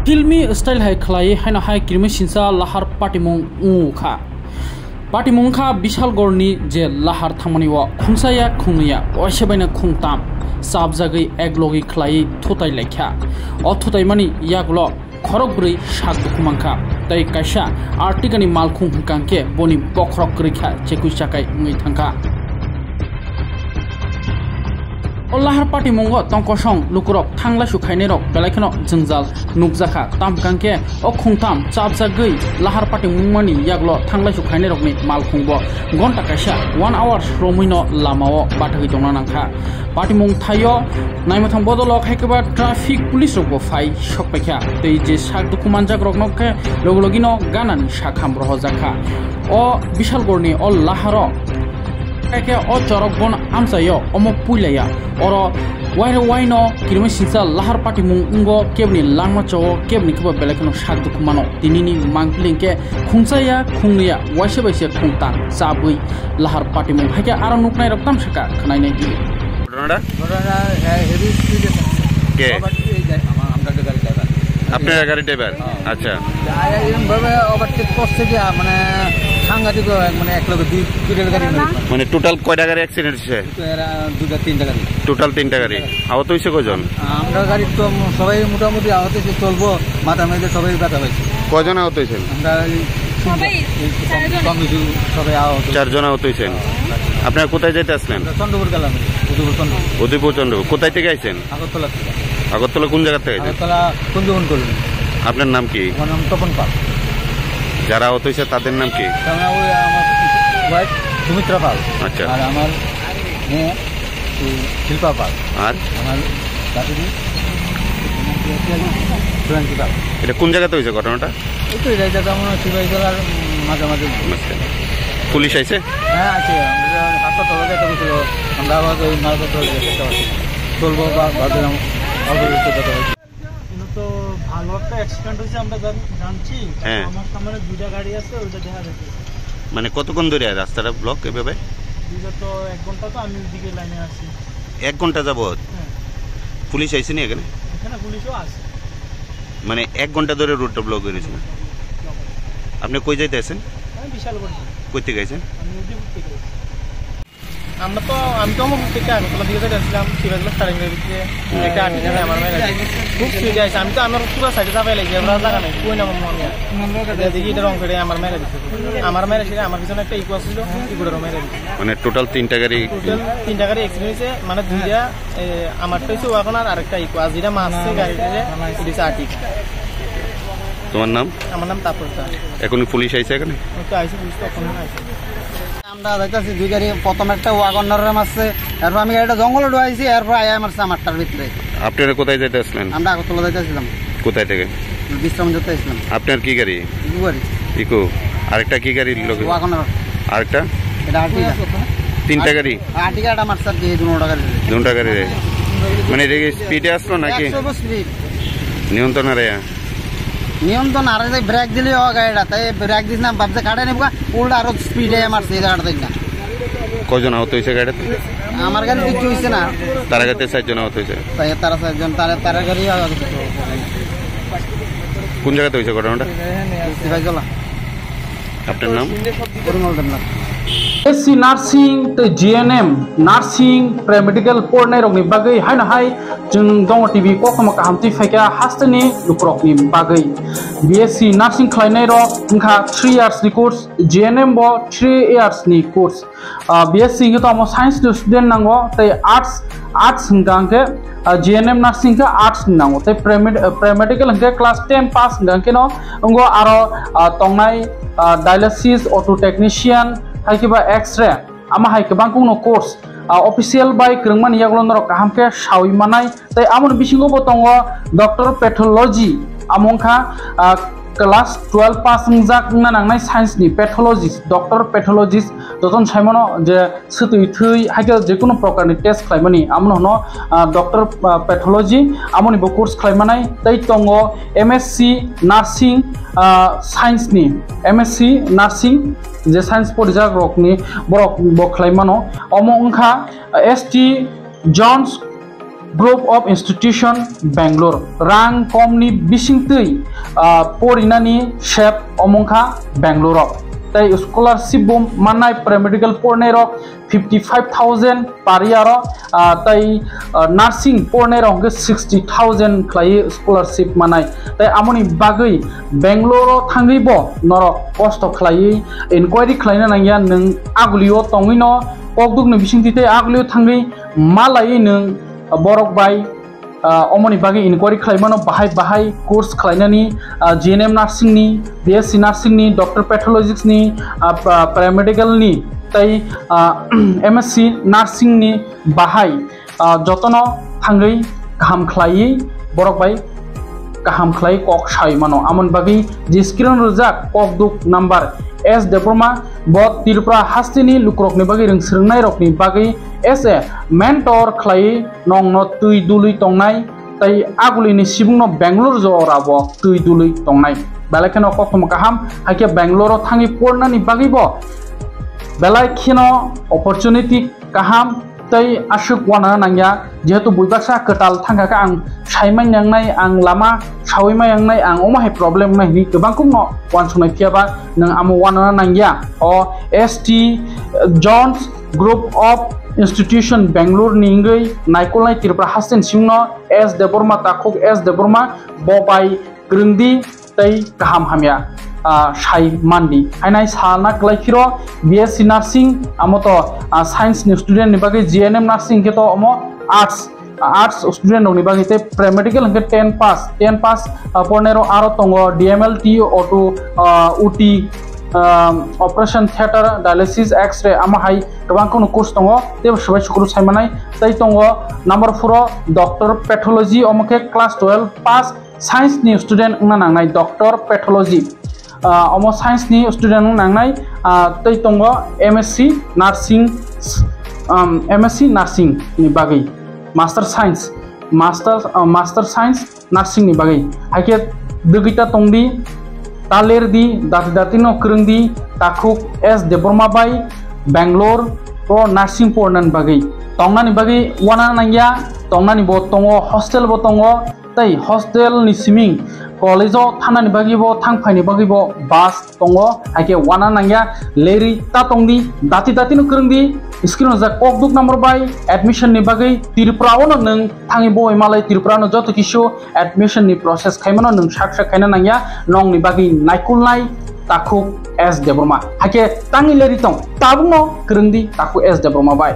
फिल्मी स्टाइल हाय खलाई हायना हाय किरमे सिनसा लाहार पाटिमुं उखा पाटिमुंखा बिशालगढ़नि जे लाहार थांमानि व खुंसाया खुंनिया असेबायना खुंताम साबजागै एकलगै खलाई थुताय लायखा अ थुतायमानि यागल खरगब्रै साग दुखुमांखा तै कायसा आर्टिकानि मालखुं हुकांके बनि बखरक गैखा चेकुसाकाय ngै थांखा लाहार पार्टी मंग तंकसं लुकुरक थांला सुखायनेरक बेलायखनो जोंजाल नुकजाखा तामकांके अ खुंताम चाबजागै लाहार पार्टी मुंमानि यागल थांला सुखायनेरकनि मालखुंबो घंटा कायसा 1 आवर रमैनो लामाओ बाथगै दंना नांखा पार्टी मुं थायो नायमाथां बदलक हायकेबा ट्राफिक पुलिस रकबो फाय सकपायखा तै जे साग दुखुमानजाक रकनके लगलगिनो गानानि साखाम रहजाखा अ बिशालगढ़नि अ लाहार के अ चरकबन आमसायो अमो पुइलाया और वाइरे वाइनो किरमे सिनसा लाहार पार्टी मुंगो केबनि लांमा चो केबनि खबा बेलायखनो साग दुखुमानो दिनिनि मांगलिंके खुंसाया खुंनिया वाइसे बाइसे खुंता साबै लाहार पार्टी मुं हायके आरो नुकनाय रक्तम सका खनायनाय दि हेवी स्पीड के আমরা গাড়ি ড্রাইভার আপনি গাড়ি ড্রাইভার আচ্ছা এরকম ভাবে ওভারটেক করছে যে মানে সাংঘাতিক মানে এক লগে দুইটা গাড়ি মানে টোটাল কয়টা গাড়ি অ্যাক্সিডেন্ট হইছে দুইটা তিনটা গাড়ি টোটাল তিনটা গাড়ি আহত হইছে কয়জন আমরা গাড়ি তো সবাই মোটামুটি আহত হইছে চলবো মাথা মেরে সবাই ব্যথা পাইছে কয়জন আহত হইছেন আমরা সবাই সবাই আহত চারজন আহত হইছেন আপনারা কোথায় যাইতে আসলেন চন্দ্রপুর গেলাম উদয়পুর চন্দ্রপুর কোথায় থেকে আইছেন আগরতলা থেকে আগরতলা কোন জায়গা থেকে আইছেন আগরতলা কুঞ্জবন কলোনি আপনার নাম কি আমার নাম তপন পাল যারা আহত হইছে তাদের নাম কি ওই আমার ওয়াইফ সুমিত্রা পাল আচ্ছা আর আমার মেয়ে শিল্পা পাল আর আমার দাদুজি সুরাঙ্কি পাল এটা কোন জায়গাতে হয়েছে ঘটনাটা এই তো এটা যেমন শিবাইজলার মাঝামাঝি পুলিশ আইছে হ্যাঁ আছে আমরা হাসপাতালে যেতে গেছিল আমরা আবার ওই মালপত্র চলবো বা ভাবছিলাম অল্প যেতে হবে তো ভালো একটা অ্যাক্সিডেন্ট হয়েছে আমরা জানছি আমার সামনে দুইটা গাড়ি আছে ওইটা দেখা যাচ্ছে মানে কতক্ষণ ধরে রাস্তাটা ব্লক এভাবে দুইটা তো 1 ঘন্টা তো আমি ওইদিকে লাইনে আছি 1 ঘন্টা যাবত পুলিশ আইছে নি এখানে এখানে পুলিশও আছে মানে 1 ঘন্টা ধরে রুটটা ব্লক হয়ে গেছে আপনি কই যাইতে আছেন আমি বিশালগড় কই থেকে আইছেন আমি উদয়পুর থেকে আমি তো আমার থেকে আগরতলা দিকে যাচ্ছিলাম শিবাজলা স্টার্টিংয়ের দিকে একটা আর্টিকেল আমার মেয়ে খুব সুইট আছে আমি তো আমার পুরো সাইডে চাপাই লাগছে আমরা জায়গা নেই কই না মনে দেখি এটা রং করে আমার মেয়ে দিচ্ছে আমার মেয়ে সেটা আমার পিছনে একটা ইকো ছিল ইকোটারও মেয়ে দিচ্ছে মানে টোটাল তিনটা গাড়ি অ্যাক্সিডেন্ট হয়েছে মানে দুইটা আমারটা হচ্ছে ওয়াগন আর আরেকটা ইকো আর যেটা মারছে গাড়িটা এটা আর্টিক তোমার নাম আমার নাম তাপসদা এখন পুলিশ আইছে এখানে তো আইছে পুলিশ তো এখন আইছে আমরা যাইতেছি দুই গাড়ি প্রথম একটা ওয়াগনারে মারছে এরপর আমি গাড়িটা জঙ্গলে ঢুকাইছি এরপর আয়া মারছে আমারটার ভিতরে আপনারা কোথায় যাইতে আসলেন আমরা আগরতলা যাইতেছিলাম কোথায় থেকে বিশ্রাম যেতে আসলাম আপনার কি গাড়ি গাড়ি ইকো আরেকটা কি গাড়ি লোক ওয়াগনার আরেকটা এটা আর্টিকা তিনটা গাড়ি আর্টিকাটা মারছে কি দুটো গাড়ি মানে স্পিডে আসলো নাকি 100 স্পিড নিয়ন্ত্রণ আর নিয়ন্ত্রণ আর ব্রেক দিলে গাড়িটা তাই ব্রেক দিস না ভাবছে কাটে নেব উল্টা আরো স্পিডে মারছে এই গাড়িটা না কজন আহত হয়েছে গাড়িতে আমার গাড়ি কিছু হয়েছে না তার গাড়িতে 4 জন আহত হয়েছে তারা 4 জন তার গাড়ি কোন জায়গাতে হয়েছে ঘটনাটা শিবাজলা আপনার নাম পরিমল দেবনাথ एससी नार्सिंग ते जीएनएम नार्सिंग प्रेमेडिकल पढ़नाय रकनि बागै हायना हाय जों दङ टिभि कखमा काहामति फायका हास्तनि लुकरकनि बागै बीएससी नार्सिंग खालायनाय रक इनखा 3 इयार्स नि कोर्स जीएनएम बो 3 इयार्स नि कोर्स बीएससी के तो साइंस स्टूडेंट नांगो ते आर्ट्स हंगांके जीएनएम नार्सिंग के आर्ट्स नांगो ते प्रेमेडिकल हंगे क्लास 10 पास हंगांके न अंगो आरो तंगनाय डायलिसिस ऑटो टेक्नीशियन हाइकेबा एक्सरे आमा हाइकेबा कुनो कोर्स ऑफिशियल बाय क्रंगमान यागलनर काहामके सावि मानाय तै आमन बिसिंगो बतंगो डॉक्टर पैथोलॉजी आमंखा क्लास 12 पास जाक नांनाय साइंस नि पैथोलॉजिस्ट डॉक्टर पैथोलॉजिस्ट जतन साइमनो जे सतुइ थै हाइके जेकुनो प्रकारनि टेस्ट खालामनि आमन हनो डॉक्टर पैथोलॉजी आमनि बो कोर्स खालामनाय तै तंगो एमएससी नार्सिंग साइंस नि एमएससी नार्सिंग जे साइंस पढ़िजाक रकनि बरक बो खालामनो अमो अंखा एसटी जन्स Group of Institution Bangalore rang komni bisingtui porinani shep omongkha Bangalore tai scholarship bom manai paramedical pornai rok 55,000 per year tai nursing pornai rok 60,000 khlai scholarship manai tai amoni bagui Bangalore thangi bo norok cost khlai inquiry khlaina nangya nung agulio tongino pokduk ni bisingti tai agulio thangi malai nung borok bai omoni bagi inquiry khlaimano bahai course khlainani GNM nursing ni BSc nursing ni doctor pathologist ni paramedical ni tai MSc nursing ni bahai jotono thangai kaham khlai borok bai kaham khlai kok sai mano amon bagi je screen rojak pokduk number S Deproma bot Tripura hastini lukrokni bagi ring sringnai rokni bagi SA mentor khlai nong no tui dului tongnai tai agulini sibungno Bangalore jora bo tui dului tongnai belakheno kokkom kaham haike Bangalore thangi pornani bagi bo belakheno opportunity kaham tai ashuk wana nangya jehetu buibaksa ketal thangka ang saimang yangnai ang lama sawima yangnai ang omahe problem nai ni kebangkum no wansonai phiaba nang amu wana nangya o ST Jones Group of Institution Bangalore ningai naikolnai Tripura hasten singno S Deborma takuk S Deborma bobai grindi tai kaham hamya sai mandi ainai salna klaifiro BSc nursing amoto science ni student ni bagi GNM nursing keto omo arts student ni bagi te paramedical ke 10 pass pornero aro tongo DMLT auto UT operation theater dialysis x-ray amahai kabang kono course tongo te sabai sukuru saimanai tai tongo number 4 doctor pathology omoke class 12 pass science ni student nangnai doctor pathology omo science ni student nangnai tai tongo MSc nursing ni bagi master science nursing ni bagi haike dugita tongdi taler di dati no krungdi takuk S Deborma bai Bangalore pro nursing pornan bagi tongnani bagi wana nangya tongnani bo tongo hostel bo tongo tai hostel ni siming college o thanani bagi bo thangphai bagi bo bus tongo haike wana nangya leri ta tongdi dati no krungdi screen ja kokduk number bai admission ni bagi Tripura ono nung thangi bo malai Tripura no joto kisho admission ni process khaimano nung sak khaina nangya nong ni bagi naikulnai takuk S Deborma haike tangi leri tong tabno krungdi takuk S Deborma bai